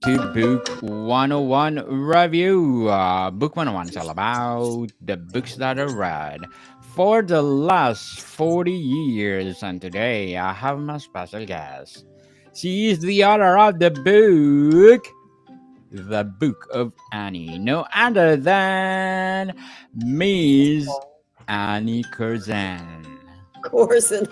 to Book 101 Review. Book 101 is all about the books that I read for the last 40 years. And today I have my special guest. She is the author of the Book of Annie. No other than Miss Annie Korzen. Korzen.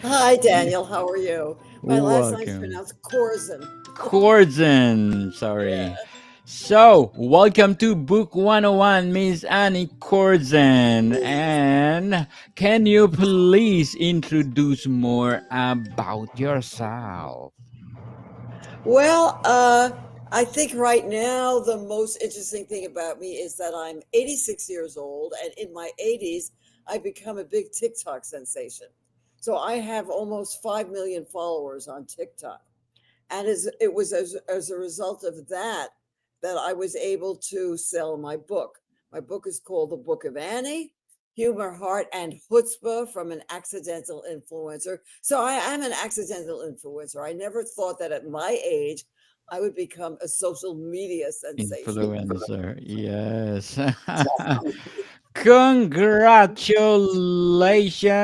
Hi, Daniel. How are you? My last name's Welcome. pronounced Korzen. Korzen, Yeah. sorry. So, welcome to Book 101, Miss Annie Korzen. And can you please introduce more about yourself? Well, I think right now the most interesting thing about me is that I'm 86 years old, and in my 80s, I've become a big TikTok sensation. So I have almost 5 million followers on TikTok. And it was as a result of that that I was able to sell my book. My book is called The Book of Annie, Humor, Heart, and Chutzpah from an Accidental Influencer. So I am an accidental influencer. I never thought that at my age I would become a social media sensation. Influencer, yes.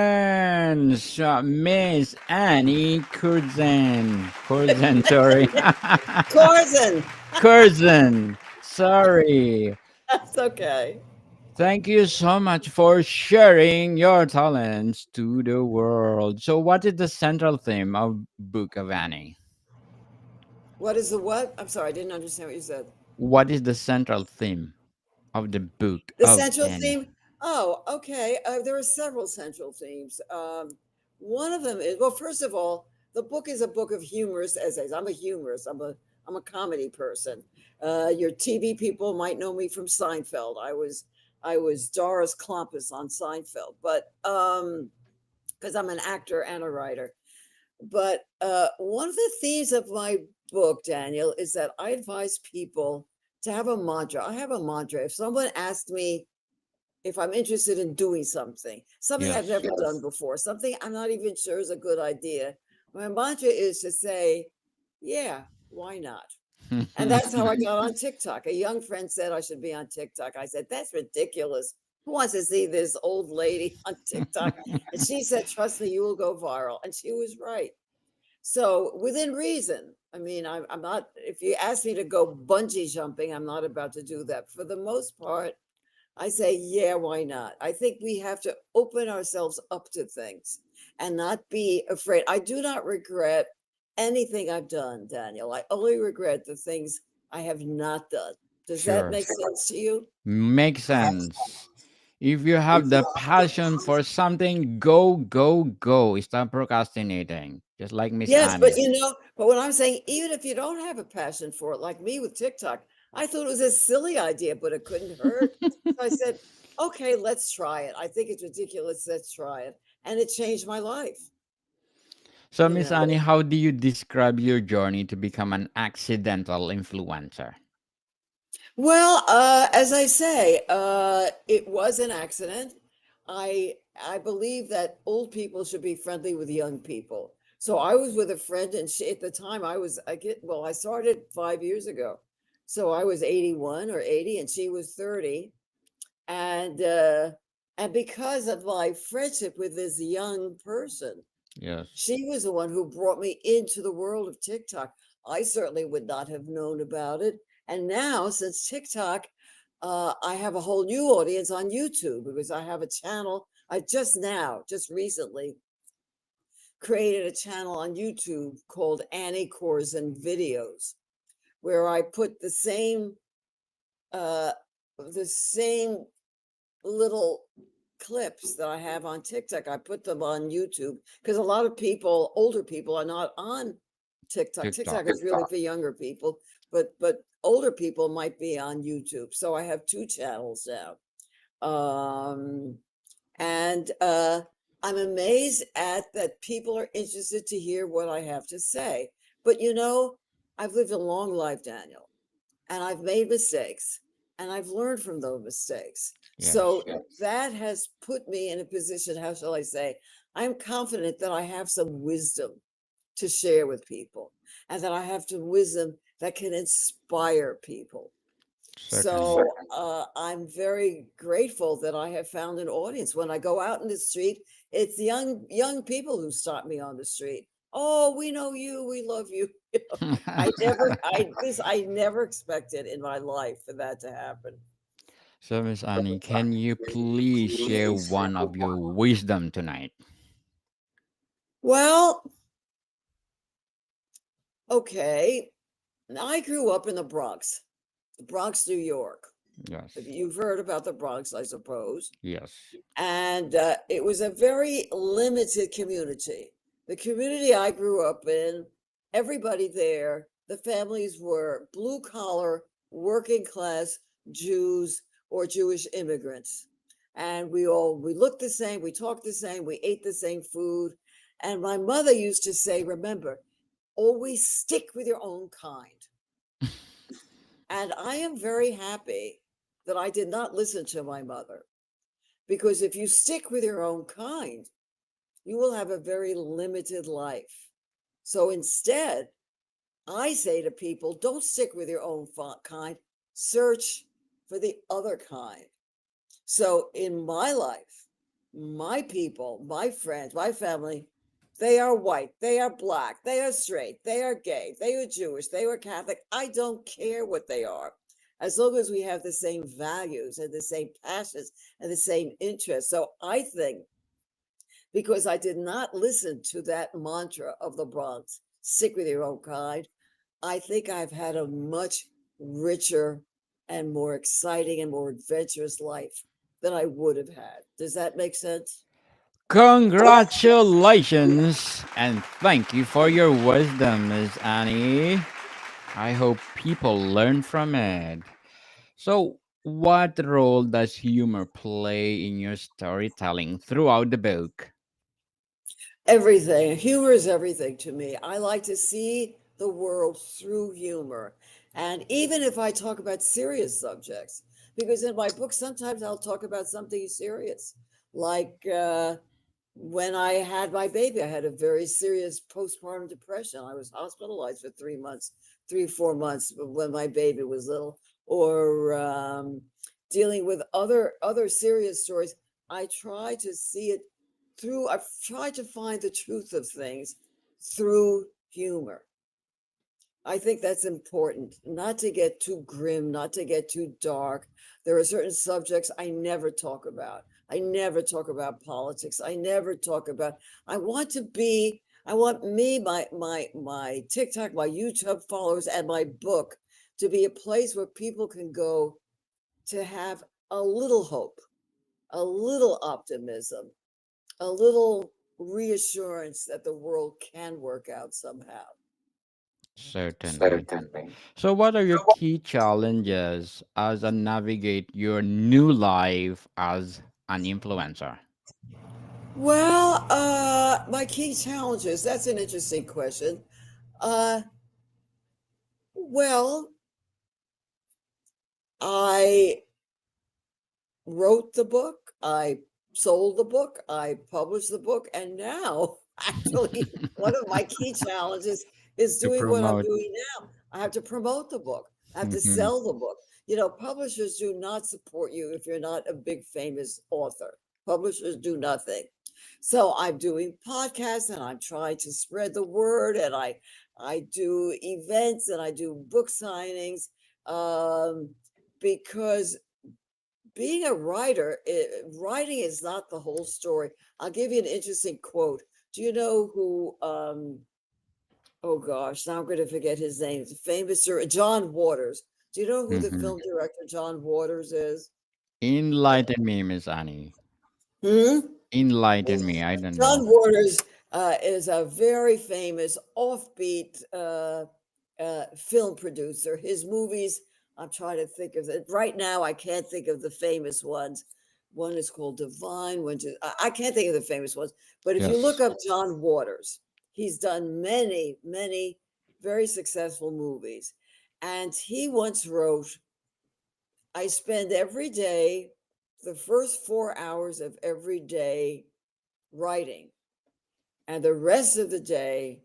Congratulations, Miss Annie Korzen. Korzen, sorry. Corson, Curzon. Sorry. that's okay. Thank you so much for sharing your talents to the world. So, what is the central theme of Book of Annie? What is the what? I'm sorry, I didn't understand what you said. What is the central theme of the Book The of central Annie? theme? Oh, okay. There are several central themes. One of them is, well, first of all, the book is a book of humorous essays. I'm a humorist. I'm a comedy person. Your TV people might know me from Seinfeld. I was Doris Klompus on Seinfeld, but because I'm an actor and a writer. But one of the themes of my book, Daniel, is that I advise people to have a mantra. I have a mantra. If someone asks me if I'm interested in doing something I've Yes. never done before, something I'm not even sure is a good idea, my mantra is to say, yeah, why not? And that's how I got on TikTok. A young friend said I should be on TikTok. I said, that's ridiculous. Who wants to see this old lady on TikTok? And she said, trust me, you will go viral. And she was right. So within reason, I mean, I'm not, if you ask me to go bungee jumping, I'm not about to do that. For the most part, I say, yeah, why not? I think we have to open ourselves up to things and not be afraid. I do not regret anything I've done, Daniel. I only regret the things I have not done. Does that Sure. make sense to you? Makes sense. If you have the passion for something, go, go, go. Stop procrastinating. Just like Miss Yes, but Annie. but what I'm saying, even if you don't have a passion for it, like me with TikTok, I thought it was a silly idea, but it couldn't hurt. So I said, okay, let's try it. I think it's ridiculous. Let's try it. And it changed my life, So, you Miss know. Annie, how do you describe your journey to become an accidental influencer? Well, as I say, it was an accident. I believe that old people should be friendly with young people. So I was with a friend, and she, at the time I started 5 years ago, so I was 81 or 80, and she was 30, and uh, and because of my friendship with this young person, Yes. she was the one who brought me into the world of TikTok. I certainly would not have known about it. And now, since TikTok, I have a whole new audience on YouTube because I have a channel. I just recently, created a channel on YouTube called Annie Korzen Videos, where I put uh, the same little clips that I have on TikTok. I put them on YouTube because a lot of people, older people, are not on TikTok. TikTok TikTok. is really for younger people, but older people might be on YouTube. So I have two channels now. Um, and I'm amazed at that people are interested to hear what I have to say. But I've lived a long life, Daniel, and I've made mistakes and I've learned from those mistakes. So Yes. that has put me in a position, how shall I say, I'm confident that I have some wisdom to share with people, and that I have some wisdom that can inspire people. Certainly. So I'm very grateful that I have found an audience. When I go out in the street, it's young people who stop me on the street. Oh, we know you. We love you. I never expected in my life for that to happen. So, Miss Annie, can you please share one of your wisdom tonight? Well, okay. I grew up in the Bronx, New York. Yes. You've heard about the Bronx, I suppose. Yes. And it was a very limited community. The community I grew up in, everybody there, the families were blue collar, working class Jews or Jewish immigrants. And we looked the same, we talked the same, we ate the same food. And my mother used to say, remember, always stick with your own kind. And I am very happy that I did not listen to my mother, because if you stick with your own kind, you will have a very limited life. So instead, I say to people, don't stick with your own kind, search for the other kind. So in my life, my people, my friends, my family, they are white, they are black, they are straight, they are gay, they are Jewish, they are Catholic. I don't care what they are. As long as we have the same values and the same passions and the same interests. So I think, because I did not listen to that mantra of the Bronx, stick with your own kind, I think I've had a much richer and more exciting and more adventurous life than I would have had. Does that make sense? Congratulations and thank you for your wisdom, Miss Annie. I hope people learn from it. So, what role does humor play in your storytelling throughout the book? Everything. Humor is everything to me. I like to see the world through humor. And even if I talk about serious subjects, because in my book, sometimes I'll talk about something serious, like when I had my baby, I had a very serious postpartum depression. I was hospitalized for 3 months, 4 months when my baby was little, or dealing with other serious stories. I try to see it through. I've tried to find the truth of things through humor. I think that's important, not to get too grim, not to get too dark. There are certain subjects I never talk about. I never talk about politics. I never talk about, I want me, my TikTok, my YouTube followers, and my book to be a place where people can go to have a little hope, a little optimism, a little reassurance that the world can work out somehow. Certainly. So, what are your key challenges as a navigate your new life as an influencer? My key challenges, that's an interesting question. Uh, well, I wrote the book, I sold the book, I published the book, and now actually one of my key challenges is To doing what I'm promote. doing now. I have to promote the book. I have to Mhm. sell the book. You know, publishers do not support you if you're not a big famous author. Publishers do nothing. So I'm doing podcasts and I'm trying to spread the word, and I do events and I do book signings, um, because being a writer, writing is not the whole story. I'll give you an interesting quote. Do you know who? Oh gosh, now I'm going to forget his name. It's a famous John Waters. Do you know who the Mhm. film director John Waters is? Enlighten me, Miss Annie. Hmm? Enlighten me. I don't know. John Waters is a very famous offbeat film producer. His movies, I'm trying to think of it right now. I can't think of the famous ones. One is called Divine. I can't think of the famous ones. But if you look Yes. up John Waters, he's done many, many very successful movies. And he once wrote, I spend every day, the first 4 hours of every day writing, and the rest of the day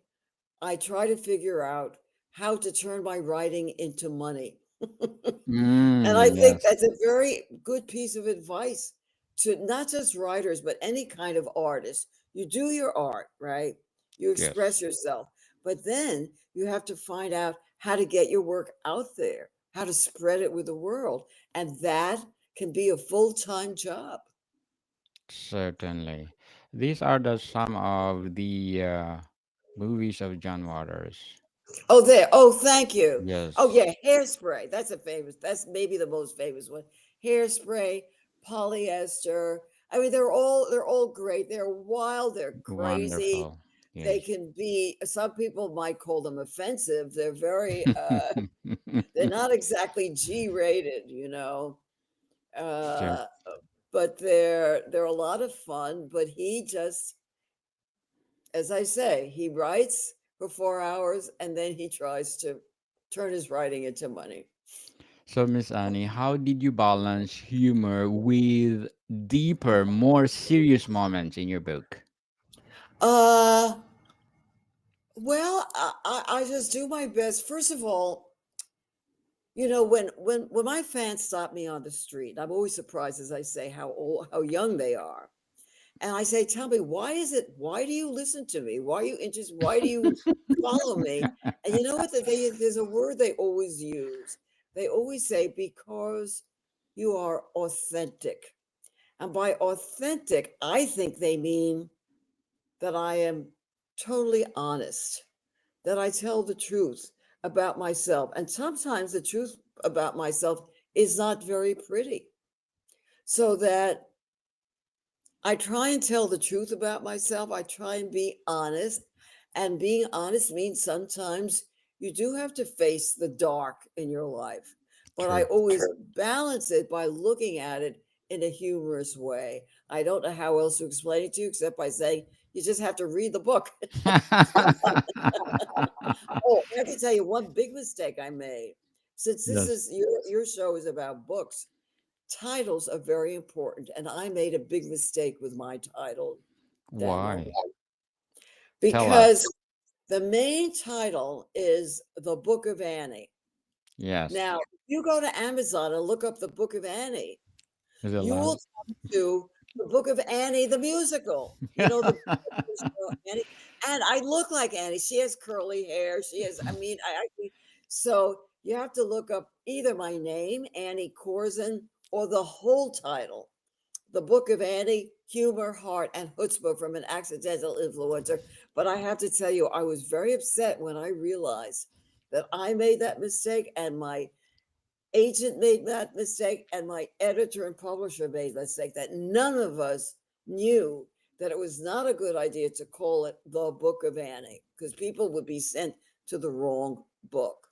I try to figure out how to turn my writing into money. And I think Yes. that's a very good piece of advice to not just writers, but any kind of artist. You do your art, right? You Yes. express yourself, but then you have to find out how to get your work out there, how to spread it with the world. And that can be a full-time job. Certainly. These are the some of the movies of John Waters. Oh, there. Oh, thank you. Oh, Yes. yeah, Hairspray. That's a famous. That's maybe the most famous one. Hairspray, polyester. I mean, they're all great. They're wild. They're crazy. Wonderful. They Yes. can be. Some people might call them offensive. They're very. They're not exactly G-rated, Sure. uh, but they're a lot of fun. But he just, as I say, he writes for 4 hours and then he tries to turn his writing into money. So, Miss Annie, how did you balance humor with deeper, more serious moments in your book? Uh, well, I just do my best. First of all, when my fans stop me on the street, I'm always surprised, as I say, how young they are. And I say, tell me, why do you listen to me? Why are you interested? Why do you follow me? And you know what? There's a word they always use. They always say, because you are authentic. And by authentic, I think they mean that I am totally honest, that I tell the truth about myself. And sometimes the truth about myself is not very pretty. So that I try and tell the truth about myself. I try and be honest. And being honest means sometimes you do have to face the dark in your life. But I True. always balance it by looking at it in a humorous way. I don't know how else to explain it to you except by saying you just have to read the book. Oh, I have to tell you one big mistake I made. Since this Yes. is your show is about books, titles are very important, and I made a big mistake with my title, Daniel, Why? Tell us. because the main title is The Book of Annie. Yes. Now, if you go to Amazon and look up The Book of Annie, Is it you loud? will come to The Book of Annie, the musical. The show Annie, and I look like Annie. She has curly hair. She has, I mean, so you have to look up either my name, Annie Korzen, or the whole title. The Book of Annie, Humor, Heart, and Chutzpah from an Accidental Influencer. But I have to tell you, I was very upset when I realized that I made that mistake and my agent made that mistake and my editor and publisher made that mistake, that none of us knew that it was not a good idea to call it The Book of Annie because people would be sent to the wrong book.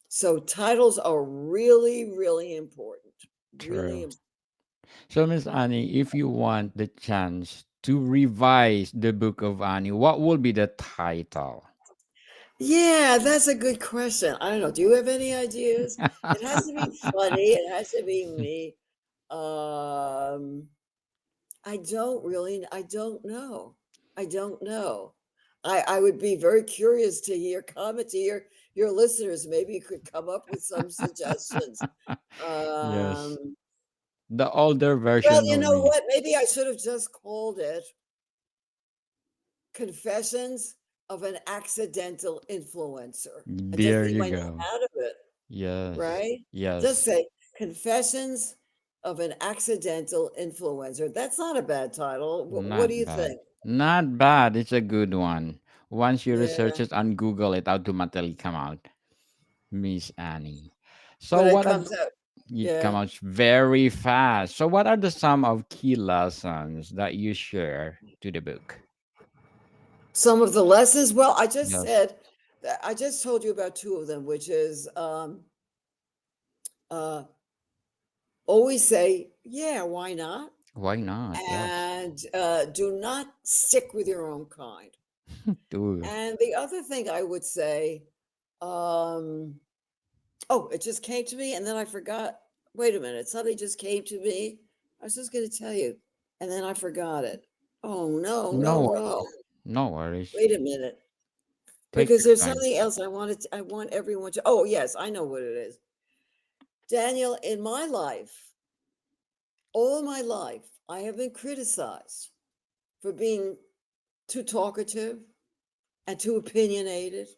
So titles are really, really important. Really True. important. So, Miss Annie, if you want the chance to revise the Book of Annie, what will be the title? Yeah, that's a good question. I don't know. Do you have any ideas? It has to be funny. It has to be me. Um, I don't know. I don't know. I would be very curious to hear comment to your listeners. Maybe you could come up with some suggestions. Yes. Um, The older well, version you will know be. what? Maybe I should have just called it Confessions of an Accidental Influencer and just There leave you my name go. out of it. Yes. Right? Just Yes. say Confessions of an Accidental Influencer. That's not a bad title. What do Not you bad. think? Not bad. It's a good one. Once you research Yeah. it on Google, it automatically come out. Miss Annie. So But it what are comes out, it yeah. comes out very fast. So what are the some of key lessons that you share to the book? Some of the lessons, well, I just Yes. said that I just told you about two of them, which is uh, always say, yeah, why not? Why not? Yes. And do not stick with your own kind. Dude. And the other thing I would say, um, oh, it just came to me and then I forgot. Wait a minute, something just came to me. I was just going to tell you, and then I forgot it. Oh, no, no, No, no. no worries. Wait a minute. Take because your there's time. something else I want everyone to. Oh, yes, I know what it is. Daniel, in my life, all my life, I have been criticized for being too talkative and too opinionated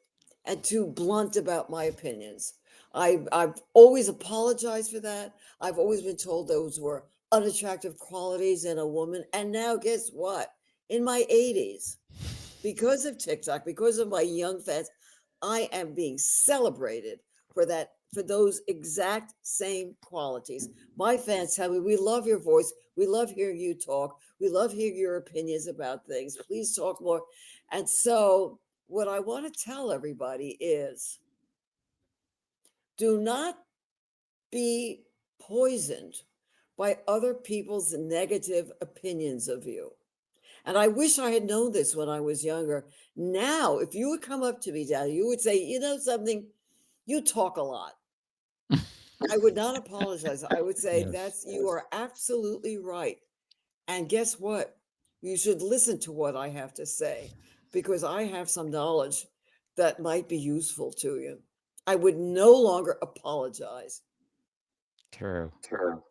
and too blunt about my opinions. I've always apologized for that. I've always been told those were unattractive qualities in a woman. And now, guess what? In my 80s, because of TikTok, because of my young fans, I am being celebrated for that, for those exact same qualities. My fans tell me, we love your voice. We love hearing you talk. We love hearing your opinions about things. Please talk more. And so, what I want to tell everybody is do not be poisoned by other people's negative opinions of you. And I wish I had known this when I was younger. Now, if you would come up to me, Dad, you would say, you know something, you talk a lot. I would not apologize. I would say, Yes. that's, you are absolutely right. And guess what? You should listen to what I have to say because I have some knowledge that might be useful to you. I would no longer apologize. True. True.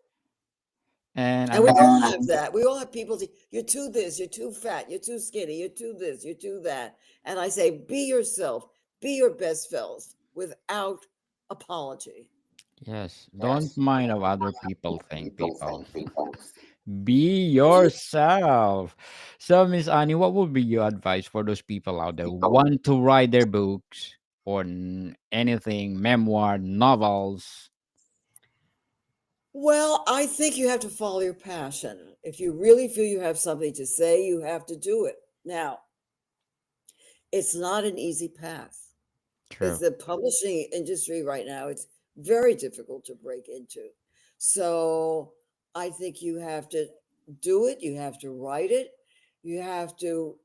And And we I all have that. We all have people say, you're too this, you're too fat, you're too skinny, you're too this, you're too that. And I say, be yourself, be your best self without apology. yes, don't Yes. mind Don't of other mind people what think, people people. think, people. Be yourself. So, Miss Annie, what would be your advice for those people out there who People. want to write their books or anything, memoir, novels? Well, I think you have to follow your passion. If you really feel you have something to say, you have to do it. Now, it's not an easy path. It's True. the publishing industry right now. It's very difficult to break into. So I think you have to do it. You have to write it. You have to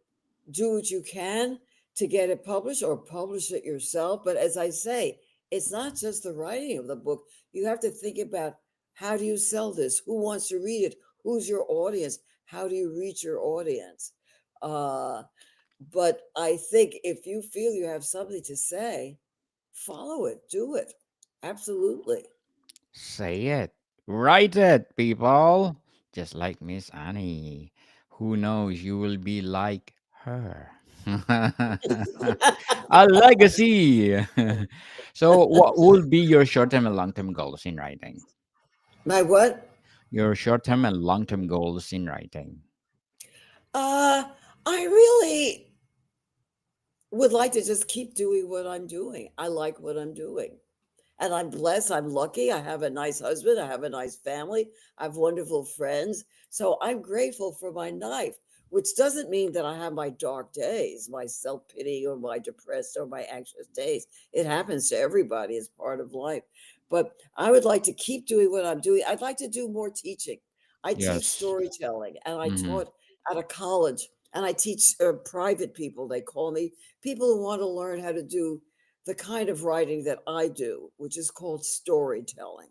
do what you can to get it published or publish it yourself. But as I say, it's not just the writing of the book. You have to think about how do you sell this? Who wants to read it? Who's your audience? How do you reach your audience? Uh, but I think if you feel you have something to say, follow it, do it. Absolutely. Say it. Write it, people. Just like Miss Annie. Who knows, you will be like her. A legacy. So, what will be your short term and long term goals in writing? My what? Your short term and long term goals in writing. Uh, I really would like to just keep doing what I'm doing. I like what I'm doing. And I'm blessed. I'm lucky. I have a nice husband. I have a nice family. I have wonderful friends. So I'm grateful for my life, which doesn't mean that I have my dark days, my self pity or my depressed or my anxious days. It happens to everybody as part of life. But I would like to keep doing what I'm doing. I'd like to do more teaching. I teach Yes. storytelling and I Hmm. taught at a college and I teach private people, they call me, people who want to learn how to do the kind of writing that I do, which is called storytelling.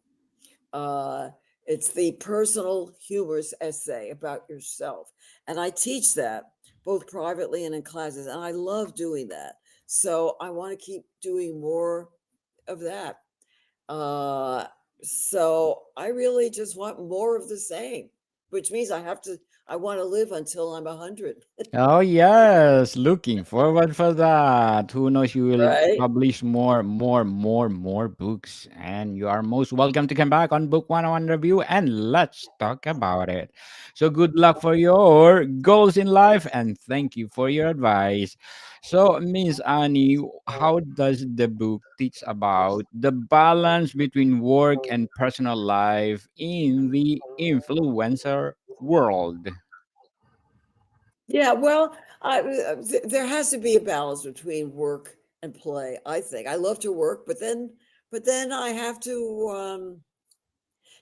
Uh, it's the personal humorous essay about yourself. And I teach that both privately and in classes. And I love doing that. So I want to keep doing more of that. Uh, so I really just want more of the same, which means I want to live until I'm 100. Oh yes, looking forward for that. Who knows, you will Right. publish more books, and you are most welcome to come back on Book 101 Review and let's talk about it. So good luck for your goals in life and thank you for your advice. So Miss Annie, how does the book teach about the balance between work and personal life in the influencer world? Yeah, well, there has to be a balance between work and play. I think I love to work, but then I have to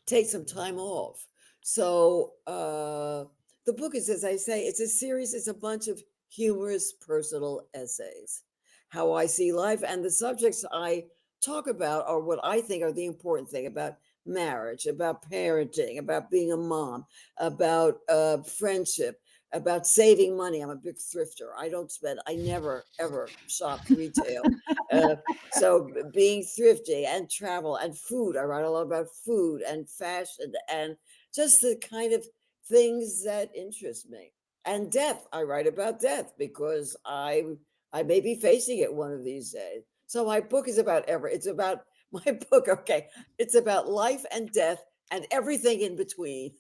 take some time off. So the book is, as I say, it's a series. It's a bunch of humorous personal essays, how I see life, and the subjects I talk about are what I think are the important thing about marriage, about parenting, about being a mom, about friendship, about saving money. I'm a big thrifter. I don't spend, I never ever shopped retail. Uh, so being thrifty and travel and food, I write a lot about food and fashion and just the kind of things that interest me. And death, I write about death because I may be facing it one of these days. So my book is about it's about my book, okay. It's about life and death and everything in between.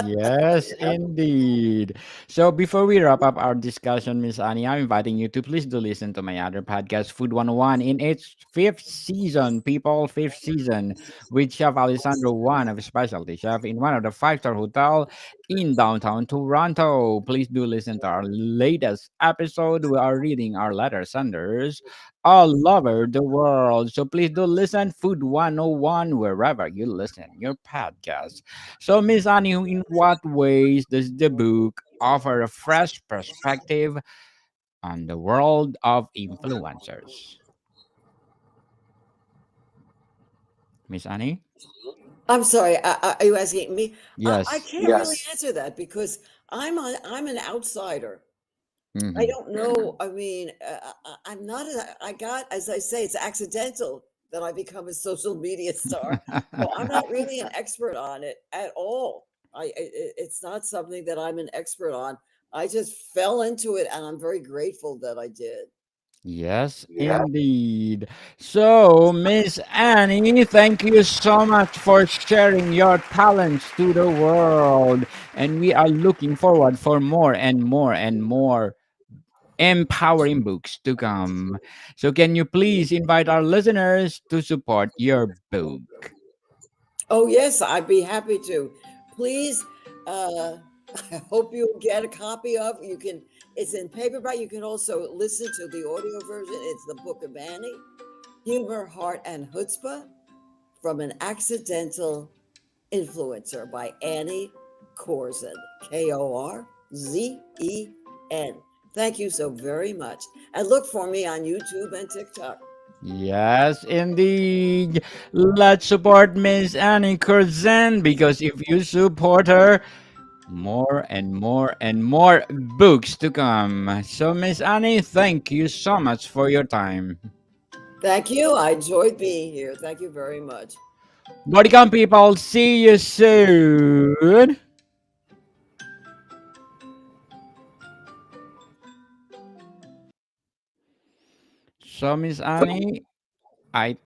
Yes, indeed. So before we wrap up our discussion, Miss Annie, I'm inviting you to please do listen to my other podcast, Food 101, in its fifth season, people, fifth season, with Chef Alessandro, one of specialty chef in one of the five-star hotel in downtown Toronto. Please do listen to our latest episode. We are reading our letter senders all over the world. So please do listen, Food 101, wherever you listen your podcast. So, Miss Annie, in what ways does the book offer a fresh perspective on the world of influencers? Miss Annie? I'm sorry. Are you asking me? I Yes. can't really answer that because I'm an outsider. I Hmm. don't know. I mean, I'm not. I got, as I say, it's accidental that I become a social media star. So I'm not really an expert on it at all. It's not something that I'm an expert on. I just fell into it, and I'm very grateful that I did. Yes, indeed. So, Miss Annie, thank you so much for sharing your talents to the world. And we are looking forward for more and more and more empowering books to come. So, can you please invite our listeners to support your book? Oh, yes, I'd be happy to. Please, uh, I hope you get a copy of. You can. It's in paperback. You can also listen to the audio version. It's the Book of Annie, Humor, Heart, and Chutzpah from an Accidental Influencer by Annie Korzen. Korzen. Thank you so very much. And look for me on YouTube and TikTok. Yes, indeed. Let's support Miss Annie Korzen because if you support her, more and more and more books to come. So, Miss Annie, thank you so much for your time. Thank you. I enjoyed being here. Thank you very much. Bodycom people, see you soon. So, Miss Annie, I